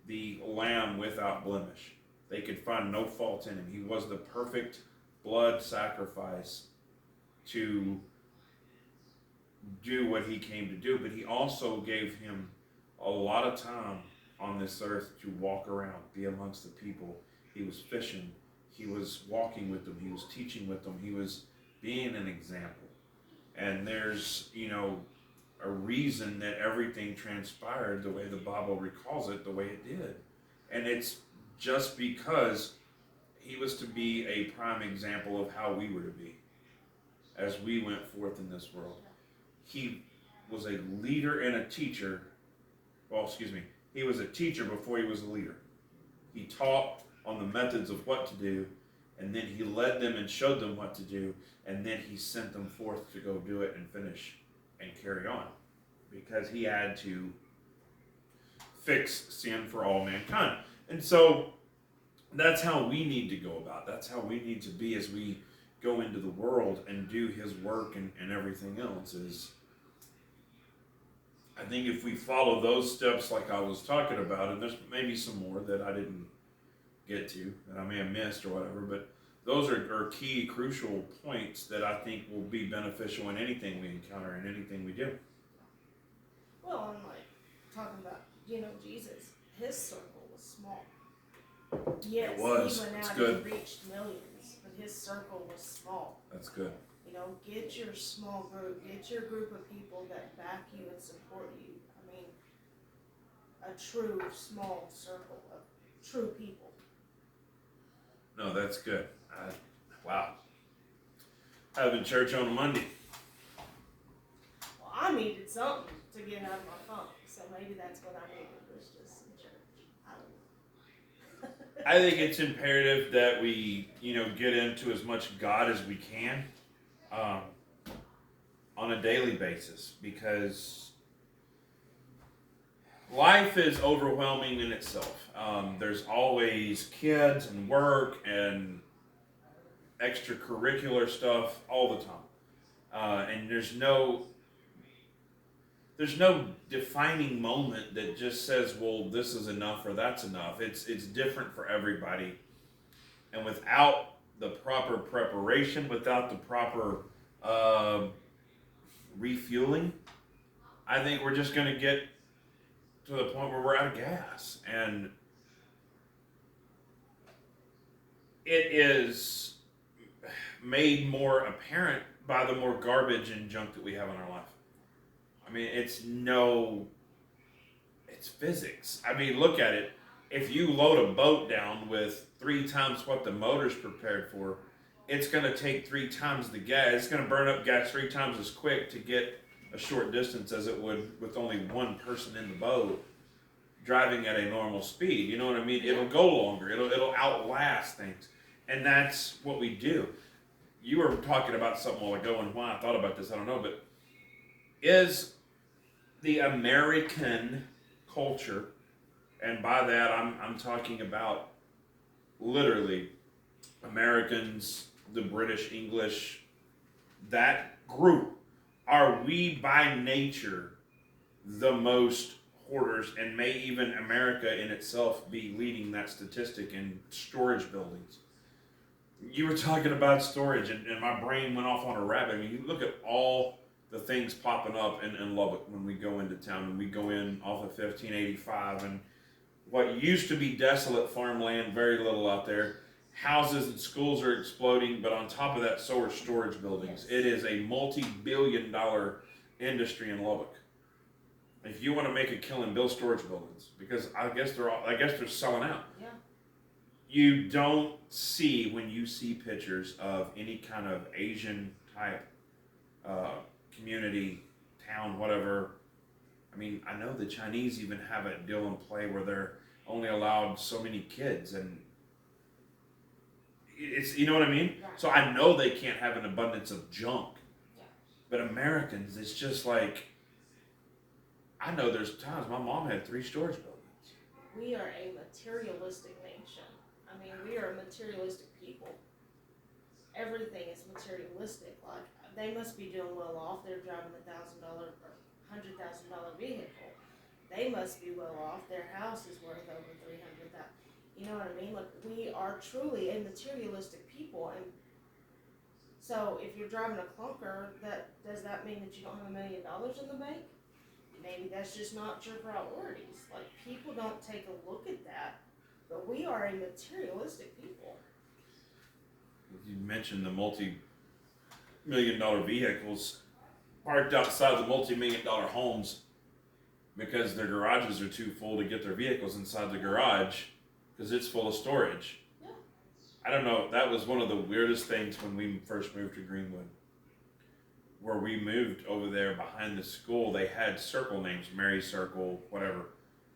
the lamb without blemish. They could find no fault in him. He was the perfect blood sacrifice to do what he came to do. But he also gave him a lot of time on this earth to walk around, be amongst the people. He was fishing. He was walking with them. He was teaching with them. He was being an example. And there's, a reason that everything transpired the way the Bible recalls it, the way it did. And it's just because he was to be a prime example of how we were to be as we went forth in this world. He was a leader and a teacher. He was a teacher before he was a leader. He taught on the methods of what to do, and then he led them and showed them what to do, and then he sent them forth to go do it and finish and carry on, because he had to fix sin for all mankind. And so that's how we need to go about. That's how we need to be as we go into the world and do his work and everything else. Is, I think if we follow those steps like I was talking about, and there's maybe some more that I didn't get to, that I may have missed or whatever, but those are key, crucial points that I think will be beneficial in anything we encounter and anything we do. Well, I'm like talking about, Jesus, his circle was small. Yes, it was. He went It's out good. and reached millions, but his circle was small. That's good. Get your small group, get your group of people that back you and support you. I mean, a true small circle of true people. No, that's good. Wow. Having church on a Monday. Well, I needed something to get out of my funk, so maybe that's what I needed, was just some church. I don't know. I think it's imperative that we, get into as much God as we can on a daily basis, because life is overwhelming in itself. There's always kids and work and extracurricular stuff all the time. And there's no defining moment that just says, well, this is enough or that's enough. It's different for everybody. And without the proper preparation, without the proper refueling, I think we're just going to get to the point where we're out of gas. And it is made more apparent by the more garbage and junk that we have in our life. I mean, it's physics. I mean, look at it. If you load a boat down with 3 times what the motor's prepared for, it's going to take 3 times the gas. It's going to burn up gas 3 times as quick to get a short distance as it would with only one person in the boat driving at a normal speed. You know what I mean? It'll go longer. It'll outlast things. And that's what we do. You were talking about something a while ago, and why I thought about this, I don't know, but is the American culture And by that, I'm talking about literally Americans, the British, English, that group. Are we by nature the most hoarders, and may even America in itself be leading that statistic in storage buildings? You were talking about storage, and my brain went off on a rabbit. I mean, you look at all the things popping up in Lubbock when we go into town, and we go in off of 1585, and what used to be desolate farmland, very little out there. Houses and schools are exploding, but on top of that, so are storage buildings. Yes. It is a multi-billion-dollar industry in Lubbock. If you want to make a killing, build storage buildings, because I guess they're selling out. Yeah. You don't see, when you see pictures of any kind of Asian type community, town, whatever. I mean, I know the Chinese even have a deal in play where they're only allowed so many kids, and it's, you know what I mean? Right. So I know they can't have an abundance of junk. Yeah. But Americans, it's just like, I know there's times my mom had 3 storage buildings. We are a materialistic nation. I mean, we are a materialistic people. Everything is materialistic. Like, they must be doing well off. They're driving $1,000 or $100,000 vehicle. They must be well off. Their house is worth over $300,000. You know what I mean? Like, we are truly a materialistic people, and so if you're driving a clunker, does that mean that you don't have $1 million in the bank? Maybe that's just not your priorities. Like, people don't take a look at that, but we are a materialistic people. You mentioned the multi-million-dollar vehicles parked outside the multi-million-dollar homes because their garages are too full to get their vehicles inside the garage because it's full of storage. Yeah. I don't know. That was one of the weirdest things when we first moved to Greenwood. Where we moved over there behind the school, they had circle names, Mary Circle, whatever.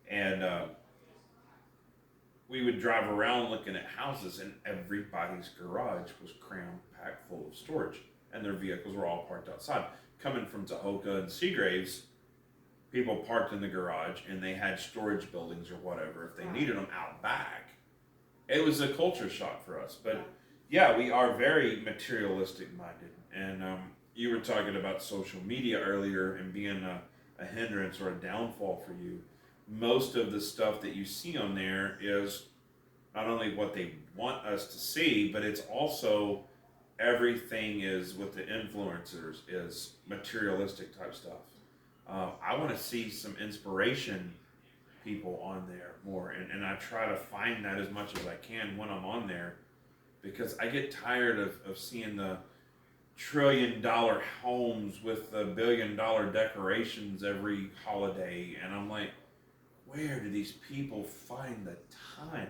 And we would drive around looking at houses, and everybody's garage was crammed, packed full of storage. And their vehicles were all parked outside. Coming from Tahoka and Seagraves, people parked in the garage, and they had storage buildings or whatever if they needed them out back. It was a culture shock for us. But yeah, we are very materialistic minded. And you were talking about social media earlier and being a hindrance or a downfall for you. Most of the stuff that you see on there is not only what they want us to see, but it's also everything is with the influencers is materialistic type stuff. I want to see some inspiration people on there more, and I try to find that as much as I can when I'm on there, because I get tired of seeing the $1 trillion homes with the $1 billion decorations every holiday, and I'm like, where do these people find the time?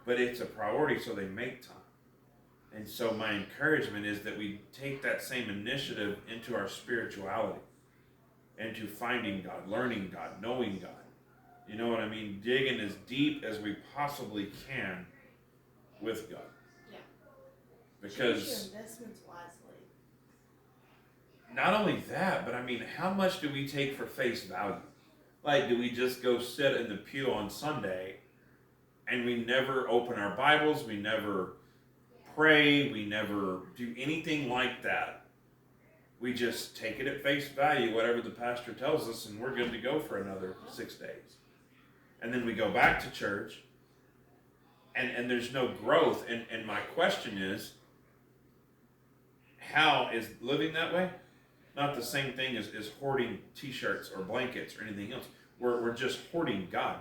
But it's a priority, so they make time. And so my encouragement is that we take that same initiative into our spirituality, into finding God, learning God, knowing God. You know what I mean? Digging as deep as we possibly can with God. Yeah. Because choose your investments wisely. Not only that, but I mean, how much do we take for face value? Like, do we just go sit in the pew on Sunday and we never open our Bibles, we never pray, we never do anything like that? We just take it at face value, whatever the pastor tells us, and we're good to go for another 6 days. And then we go back to church, and there's no growth. And my question is, how is living that way not the same thing as hoarding t-shirts or blankets or anything else? We're just hoarding God.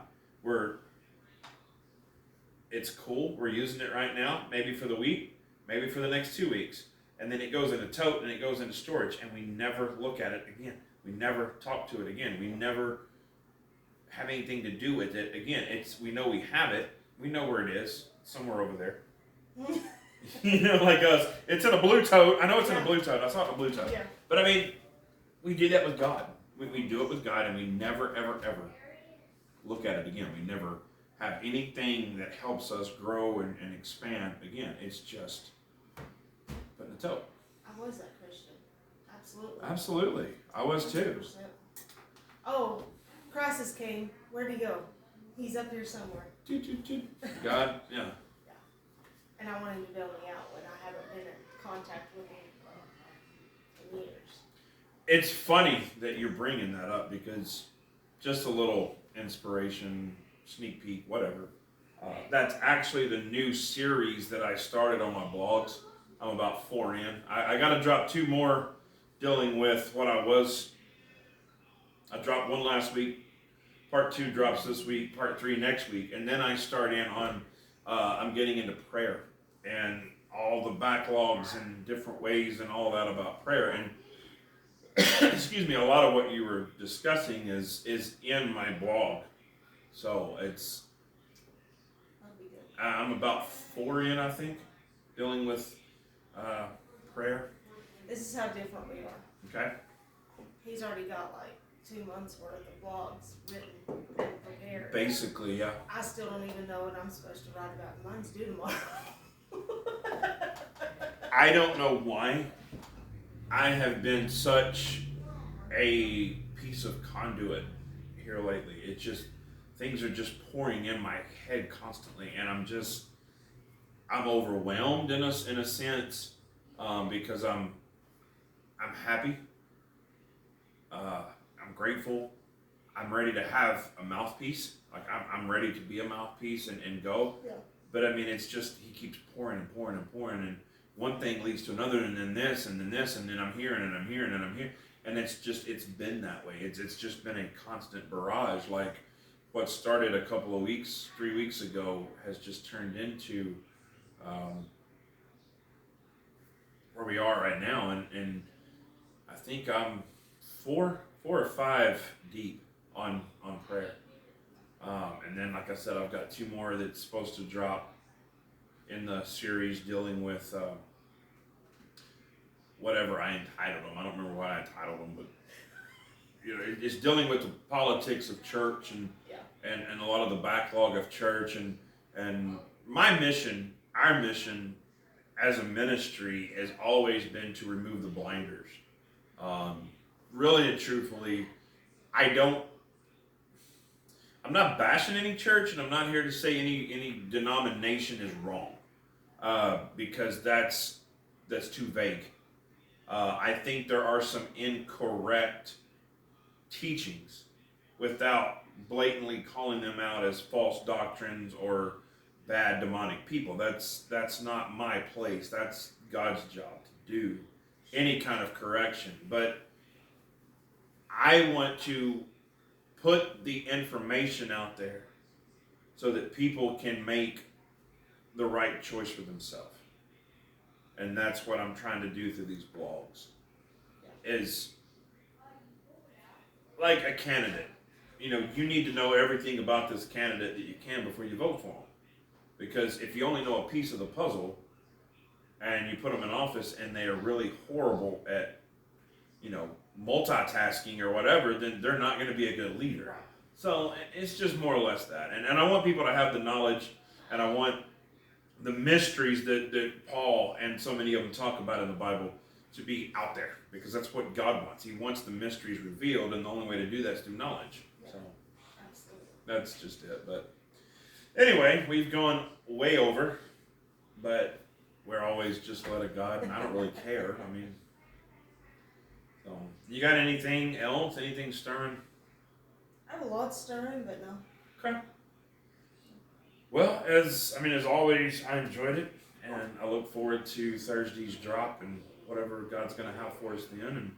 It's cool, we're using it right now, maybe for the week, maybe for the next 2 weeks. And then it goes in a tote and it goes into storage, and we never look at it again. We never talk to it again. We never have anything to do with it again. We know we have it. We know where it is, somewhere over there. You know, like us. It's in a blue tote. I know it's in a blue tote. I saw it in a blue tote. Yeah. But I mean, we do that with God. We do it with God, and we never, ever, ever look at it again. We never have anything that helps us grow and expand again. It's just put in a tote. I was that Christian. Absolutely. Absolutely. I was too. 100%. Oh, crisis came. Where'd he go? He's up here somewhere. God, yeah. And I want him to bail me out when I haven't been in contact with him in years. It's funny that you're bringing that up because just a little inspiration, sneak peek, whatever. That's actually the new series that I started on my blogs. I'm about 4 in. I got to drop 2 more dealing with what I dropped 1 last week. Part 2 drops this week, part 3 next week. And then I start in on, I'm getting into prayer and all the backlogs and different ways and all that about prayer. And excuse me, a lot of what you were discussing is in my blog. So I'm about 4 in, I think, dealing with prayer. This is how different we are. Okay. He's already got like 2 months worth of blogs written and prepared. Basically, yeah. I still don't even know what I'm supposed to write about. Mine's due tomorrow. I don't know why I have been such a piece of conduit here lately. It's just, things are just pouring in my head constantly, and I'm overwhelmed in a sense, because I'm happy, I'm grateful, I'm ready to have a mouthpiece, like I'm ready to be a mouthpiece and go, Yeah. but I mean, it's just, he keeps pouring and pouring and pouring, and one thing leads to another, and then this, and then this, and then I'm here, and I'm here, and I'm here, and it's been that way. It's just been a constant barrage. Like what started a couple of weeks, 3 weeks ago, has just turned into where we are right now, and I think I'm 4 or 5 deep on prayer, and then like I said, I've got 2 more that's supposed to drop in the series dealing with whatever I entitled them. I don't remember what I entitled them, but you know, it's dealing with the politics of church and a lot of the backlog of church, and my mission, our mission as a ministry has always been to remove the blinders. Really and truthfully, I'm not bashing any church, and I'm not here to say any denomination is wrong, because that's too vague. I think there are some incorrect teachings without blatantly calling them out as false doctrines or bad demonic people. That's not my place. That's God's job to do any kind of correction. But I want to put the information out there so that people can make the right choice for themselves. And that's what I'm trying to do through these blogs. Is like a candidate. You know, you need to know everything about this candidate that you can before you vote for them. Because if you only know a piece of the puzzle and you put them in office and they are really horrible at, you know, multitasking or whatever, then they're not going to be a good leader. So it's just more or less that. And I want people to have the knowledge, and I want the mysteries that Paul and so many of them talk about in the Bible to be out there, because that's what God wants. He wants the mysteries revealed, and the only way to do that is through knowledge. So that's just it. But anyway, we've gone way over, but we're always just led of God, and I don't really care. I mean, so you got anything else? Anything stirring? I have a lot stirring, but no. Okay. Well, as always, I enjoyed it, and I look forward to Thursday's drop and whatever God's going to have for us then. And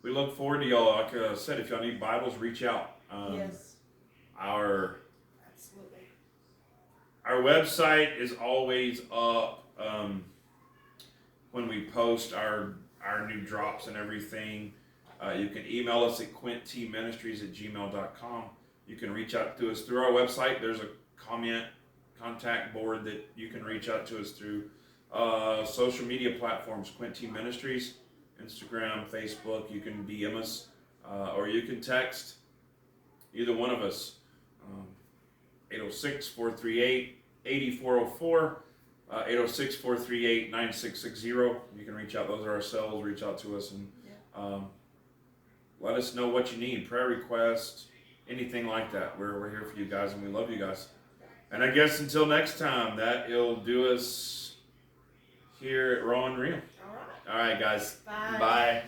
we look forward to y'all. Like I said, if y'all need Bibles, reach out. Yes. Absolutely. Our website is always up when we post our new drops and everything. You can email us at quinttministries@gmail.com. You can reach out to us through our website. There's a contact board that you can reach out to us through. Social media platforms, Quint T Ministries, Instagram, Facebook. You can DM us, or you can text either one of us, 806-438-8404, 806-438-9660. You can reach out. Those are our cells. Reach out to us and let us know what you need. Prayer requests, anything like that. We're here for you guys, and we love you guys. And I guess until next time, that'll do us here at Raw and Real. All right. All right, guys. Bye. Bye.